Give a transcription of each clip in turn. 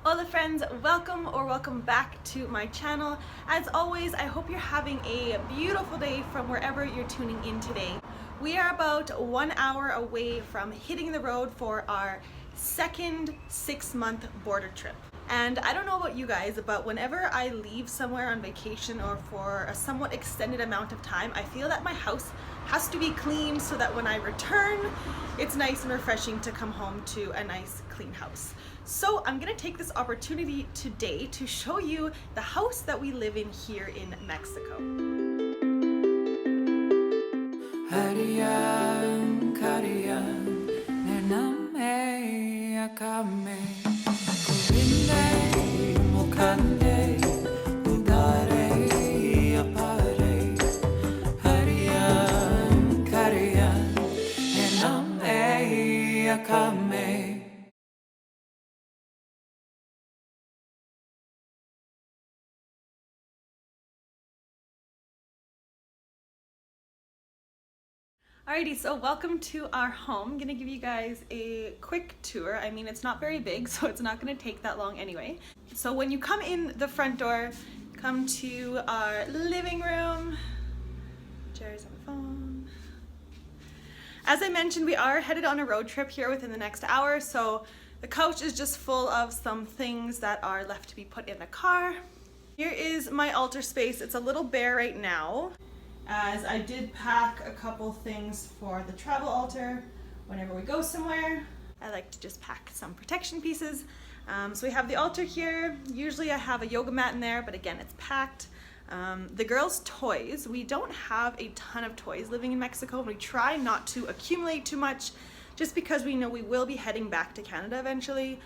Hola friends, welcome back to my channel. As always, I hope you're having a beautiful day from wherever you're tuning in today. We are about 1 hour away from hitting the road for our second 6-month border trip. And I don't know about you guys, but whenever I leave somewhere on vacation or for a somewhat extended amount of time, I feel that my house has to be clean so that when I return, it's nice and refreshing to come home to a nice clean house. So I'm gonna take this opportunity today to show you the house that we live in here in Mexico. Alrighty, so welcome to our home. I'm gonna give you guys a quick tour. I mean, it's not very big, so it's not gonna take that long anyway. So when you come in the front door, come to our living room. Jerry's on the phone. As I mentioned, we are headed on a road trip here within the next hour, so the couch is just full of some things that are left to be put in the car. Here is my altar space. It's a little bare right now, as I did pack a couple things for the travel altar whenever we go somewhere. I like to just pack some protection pieces. So we have the altar here. Usually I have a yoga mat in there, but again, it's packed. The girls' toys, we don't have a ton of toys living in Mexico, and we try not to accumulate too much just because we know we will be heading back to Canada eventually,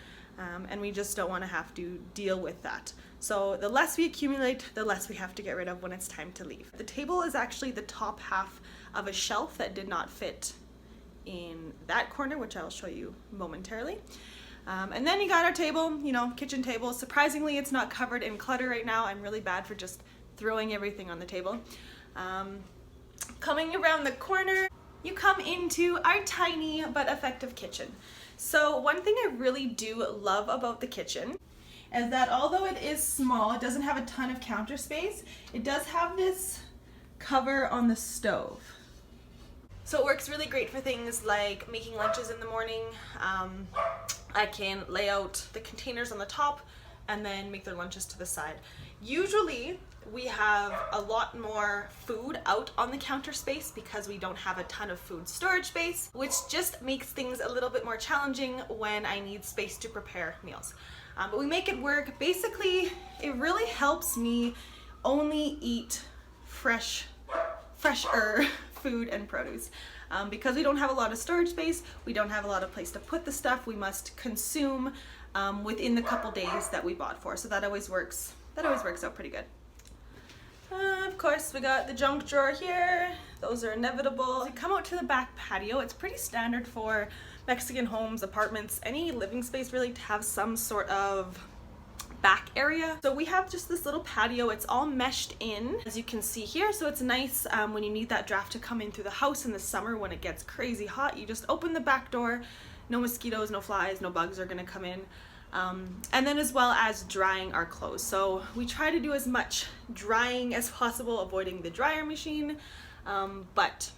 and we just don't want to have to deal with that. So the less we accumulate, the less we have to get rid of when it's time to leave. The table is actually the top half of a shelf that did not fit in that corner, which I'll show you momentarily. And then you got our table, kitchen table. Surprisingly, it's not covered in clutter right now. I'm really bad for just throwing everything on the table. Coming around the corner, you come into our tiny but effective kitchen. So one thing I really do love about the kitchen is that although it is small, it doesn't have a ton of counter space, it does have this cover on the stove. So it works really great for things like making lunches in the morning. I can lay out the containers on the top and then make their lunches to the side. Usually we have a lot more food out on the counter space because we don't have a ton of food storage space, which just makes things a little bit more challenging when I need space to prepare meals. But we make it work. Basically, it really helps me only eat fresher food and produce. Because we don't have a lot of storage space, we don't have a lot of place to put the stuff we must consume within the couple days that we bought for. So that always works out pretty good. Of course, we got the junk drawer here. Those are inevitable. We come out to the back patio. It's pretty standard for Mexican homes, apartments, any living space really, to have some sort of back area. So we have just this little patio. It's all meshed in, as you can see here. So it's nice when you need that draft to come in through the house in the summer when it gets crazy hot. You just open the back door. No mosquitoes, no flies, no bugs are gonna come in. And then as well as drying our clothes. So we try to do as much drying as possible, avoiding the dryer machine, but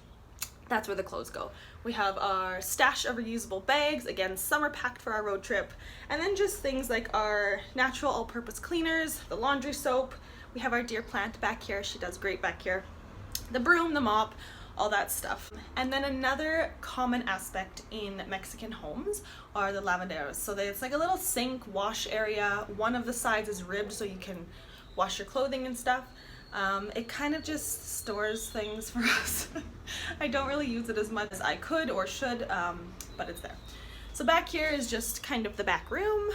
that's where the clothes go. We have our stash of reusable bags. Again, some are packed for our road trip. And then just things like our natural all-purpose cleaners, the laundry soap. We have our dear plant back here. She does great back here. The broom, the mop, all that stuff. And then another common aspect in Mexican homes are the lavaderos. So it's like a little sink wash area. One of the sides is ribbed so you can wash your clothing and stuff. It kind of just stores things for us. I don't really use it as much as I could or should, but it's there. So back here is just kind of the back room.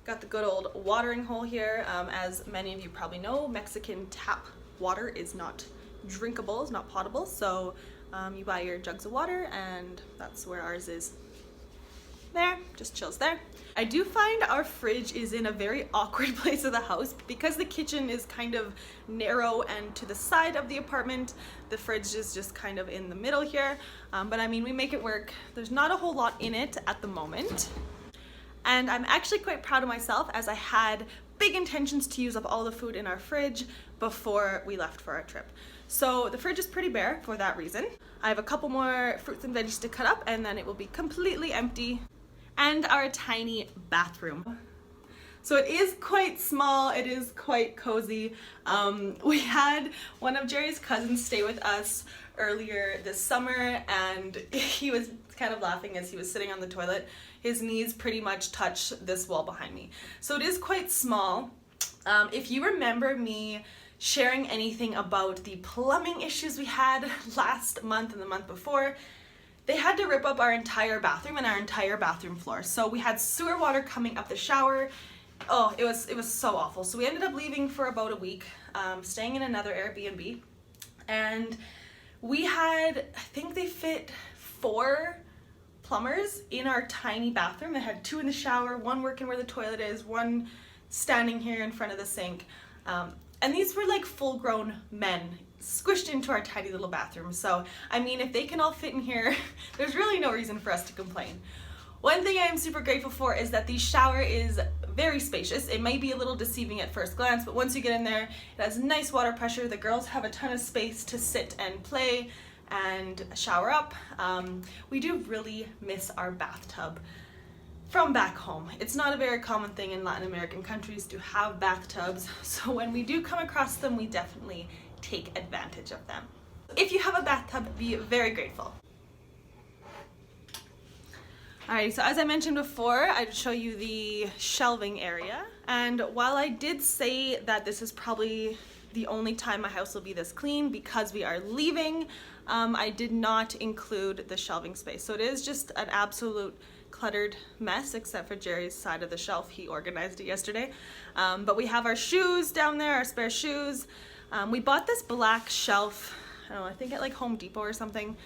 Got the good old watering hole here. As many of you probably know, Mexican tap water is not drinkable, is not potable, so you buy your jugs of water, and that's where ours is. There, just chills there. I do find our fridge is in a very awkward place of the house because the kitchen is kind of narrow and to the side of the apartment. The fridge is just kind of in the middle here, but I mean, we make it work. There's not a whole lot in it at the moment. And I'm actually quite proud of myself, as I had big intentions to use up all the food in our fridge before we left for our trip. So the fridge is pretty bare for that reason. I have a couple more fruits and veggies to cut up, and then it will be completely empty. And our tiny bathroom. So it is quite small, it is quite cozy. We had one of Jerry's cousins stay with us earlier this summer, and he was kind of laughing as he was sitting on the toilet. His knees pretty much touch this wall behind me. So it is quite small. If you remember me sharing anything about the plumbing issues we had last month and the month before, they had to rip up our entire bathroom and our entire bathroom floor. So we had sewer water coming up the shower. Oh, it was so awful. So we ended up leaving for about a week, staying in another Airbnb. And we had, I think they fit 4 plumbers in our tiny bathroom. They had 2 in the shower, 1 working where the toilet is, 1 standing here in front of the sink. And these were like full-grown men squished into our tiny little bathroom. So, I mean, if they can all fit in here, there's really no reason for us to complain. One thing I am super grateful for is that the shower is very spacious. It may be a little deceiving at first glance, but once you get in there, it has nice water pressure. The girls have a ton of space to sit and play and shower up. We do really miss our bathtub from back home. It's not a very common thing in Latin American countries to have bathtubs, so when we do come across them, we definitely take advantage of them. If you have a bathtub, be very grateful. Alright, so as I mentioned before, I'd show you the shelving area. And while I did say that this is probably the only time my house will be this clean because we are leaving, I did not include the shelving space. So it is just an absolute cluttered mess, except for Jerry's side of the shelf. He organized it yesterday. But we have our shoes down there, our spare shoes. We bought this black shelf, I don't know, I think at like Home Depot or something.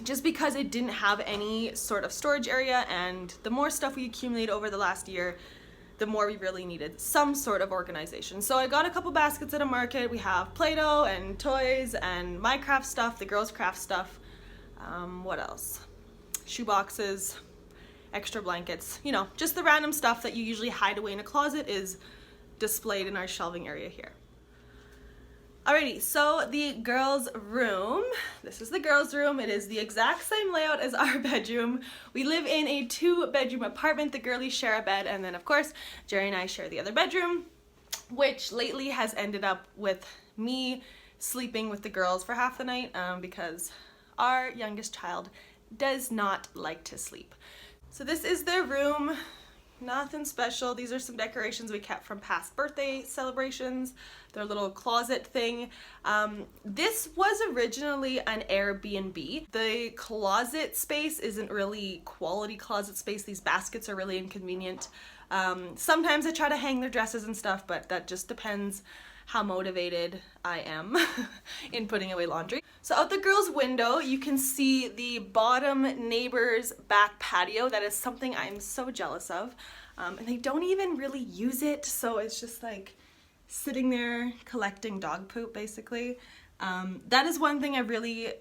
Just because it didn't have any sort of storage area, and the more stuff we accumulate over the last year, the more we really needed some sort of organization. So I got a couple baskets at a market. We have Play-Doh and toys and my craft stuff, the girls' craft stuff. What else? Shoe boxes, extra blankets, you know, just the random stuff that you usually hide away in a closet is displayed in our shelving area here. Alrighty, so the girls' room. This is the girls' room. It is the exact same layout as our bedroom. We live in a 2-bedroom apartment. The girlies share a bed, and then of course, Jerry and I share the other bedroom, which lately has ended up with me sleeping with the girls for half the night because our youngest child does not like to sleep. So this is their room. Nothing special. These are some decorations we kept from past birthday celebrations. Their little closet thing. This was originally an Airbnb. The closet space isn't really quality closet space. These baskets are really inconvenient. Sometimes I try to hang their dresses and stuff, but that just depends how motivated I am in putting away laundry. So out the girls' window, you can see the bottom neighbor's back patio. That is something I'm so jealous of. And they don't even really use it, so it's just like sitting there collecting dog poop, basically. That is one thing I really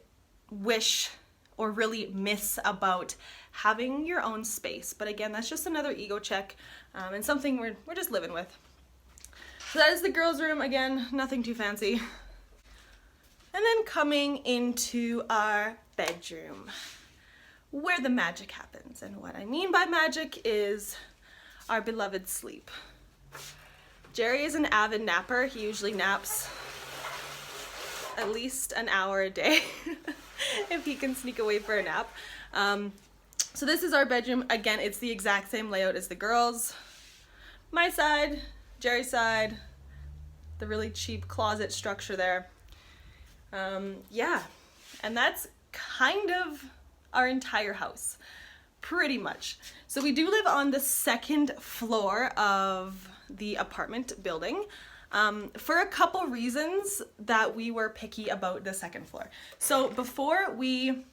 wish or really miss about having your own space. But again, that's just another ego check and something we're just living with. So that is the girls' room. Again, nothing too fancy. And then coming into our bedroom, where the magic happens. And what I mean by magic is our beloved sleep. Jerry is an avid napper. He usually naps at least an hour a day if he can sneak away for a nap. So this is our bedroom. Again, it's the exact same layout as the girls. My side, Jerry's side, the really cheap closet structure there. Yeah, and that's kind of our entire house, pretty much. So we do live on the 2nd floor of the apartment building for a couple reasons that we were picky about the 2nd floor. So before we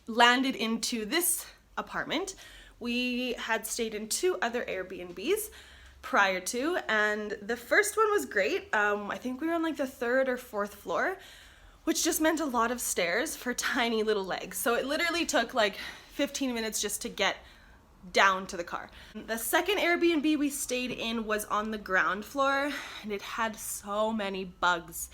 landed into this apartment, we had stayed in 2 other Airbnbs prior to, and the first one was great. I think we were on like the 3rd or 4th floor, which just meant a lot of stairs for tiny little legs. So it literally took like 15 minutes just to get down to the car. The second Airbnb we stayed in was on the ground floor, and it had so many bugs.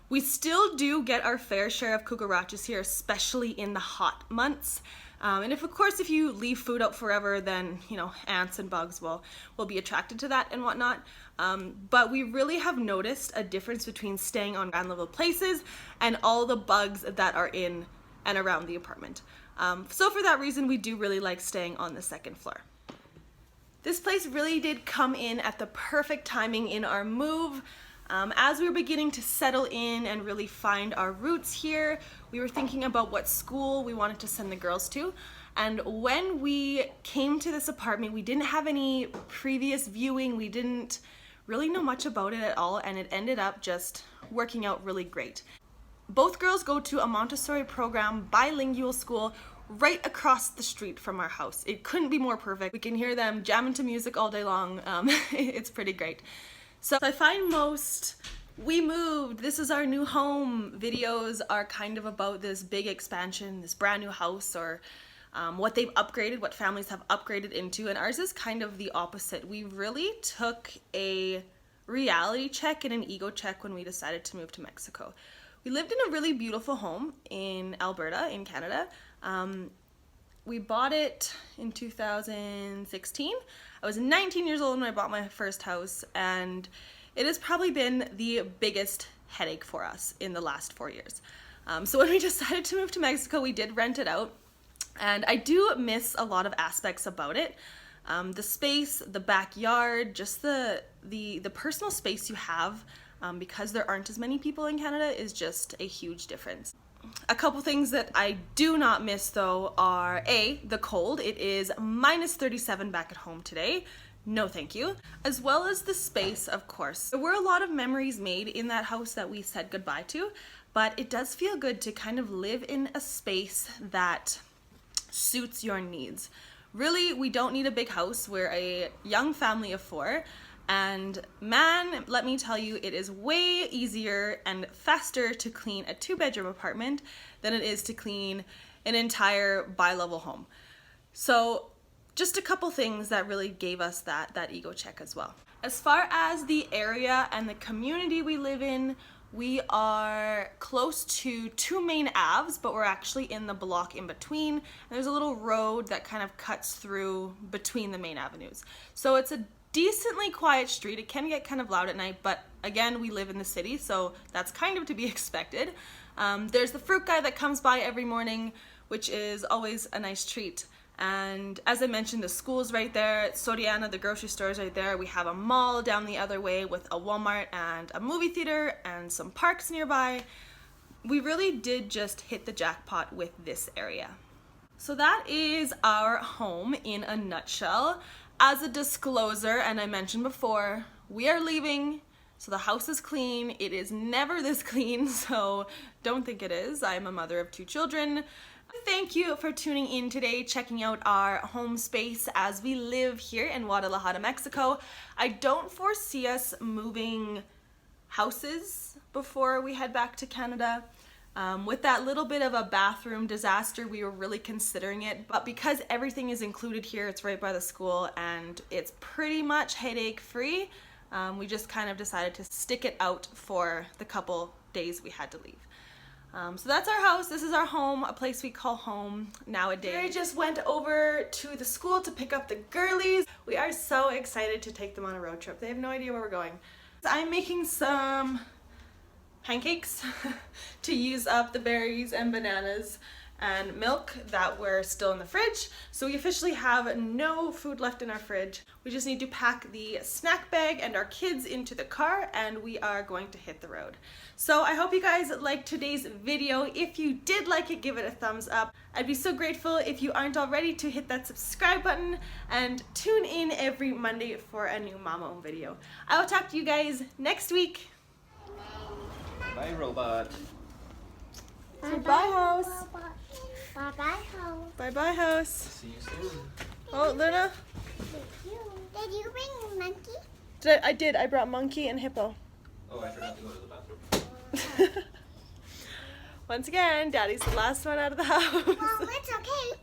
We still do get our fair share of cucarachas here, especially in the hot months. And of course, if you leave food out forever, then, you know, ants and bugs will be attracted to that and whatnot. But we really have noticed a difference between staying on ground level places and all the bugs that are in and around the apartment. So for that reason, we do really like staying on the second floor. This place really did come in at the perfect timing in our move. As we were beginning to settle in and really find our roots here, we were thinking about what school we wanted to send the girls to. And when we came to this apartment, we didn't have any previous viewing. We didn't really know much about it at all, and it ended up just working out really great. Both girls go to a Montessori program, bilingual school, right across the street from our house. It couldn't be more perfect. We can hear them jamming to music all day long. It's pretty great. So I find most "we moved, this is our new home" videos are kind of about this big expansion, this brand new house, or what they've upgraded, what families have upgraded into, and ours is kind of the opposite. We really took a reality check and an ego check when we decided to move to Mexico. We lived in a really beautiful home in Alberta, in Canada. We bought it in 2016. I was 19 years old when I bought my first house, and it has probably been the biggest headache for us in the last 4 years. So when we decided to move to Mexico, we did rent it out, and I do miss a lot of aspects about it. The space, the backyard, just the personal space you have, because there aren't as many people in Canada, is just a huge difference. A couple things that I do not miss though are the cold. It is minus 37 back at home today. No thank you. As well as the space, of course. There were a lot of memories made in that house that we said goodbye to, but it does feel good to kind of live in a space that suits your needs. Really, we don't need a big house. We're a young family of 4. And man, let me tell you, it is way easier and faster to clean a 2-bedroom apartment than it is to clean an entire bi-level home. So just a couple things that really gave us that ego check as well. As far as the area and the community we live in, we are close to 2 main avenues, but we're actually in the block in between. And there's a little road that kind of cuts through between the main avenues. So it's a decently quiet street. It can get kind of loud at night, but again, we live in the city, so that's kind of to be expected. There's the fruit guy that comes by every morning, which is always a nice treat. And as I mentioned, the school's right there. Soriana, the grocery store's right there. We have a mall down the other way with a Walmart and a movie theater and some parks nearby. We really did just hit the jackpot with this area. So that is our home in a nutshell. As a disclosure, and I mentioned before, we are leaving, so the house is clean. It is never this clean, so don't think it is. I'm a mother of 2 children. Thank you for tuning in today, checking out our home space as we live here in Guadalajara, Mexico. I don't foresee us moving houses before we head back to Canada. With that little bit of a bathroom disaster, we were really considering it, but because everything is included here, it's right by the school and it's pretty much headache free, we just kind of decided to stick it out for the couple days we had to leave. So that's our house. This is our home, a place we call home nowadays. I just went over to the school to pick up the girlies. We are so excited to take them on a road trip. They have no idea where we're going. I'm making some pancakes to use up the berries and bananas and milk that were still in the fridge. So we officially have no food left in our fridge. We just need to pack the snack bag and our kids into the car, and we are going to hit the road. So I hope you guys liked today's video. If you did like it, give it a thumbs up. I'd be so grateful if you aren't already to hit that subscribe button and tune in every Monday for a new Mama Own video. I will talk to you guys next week. Bye, robot. Say bye, house. Bye bye house. Bye bye, house. See you soon. Oh, Luna. Did you bring monkey? I did. I brought monkey and hippo. Oh, I forgot to go to the bathroom. Once again, Daddy's the last one out of the house. Well, it's okay.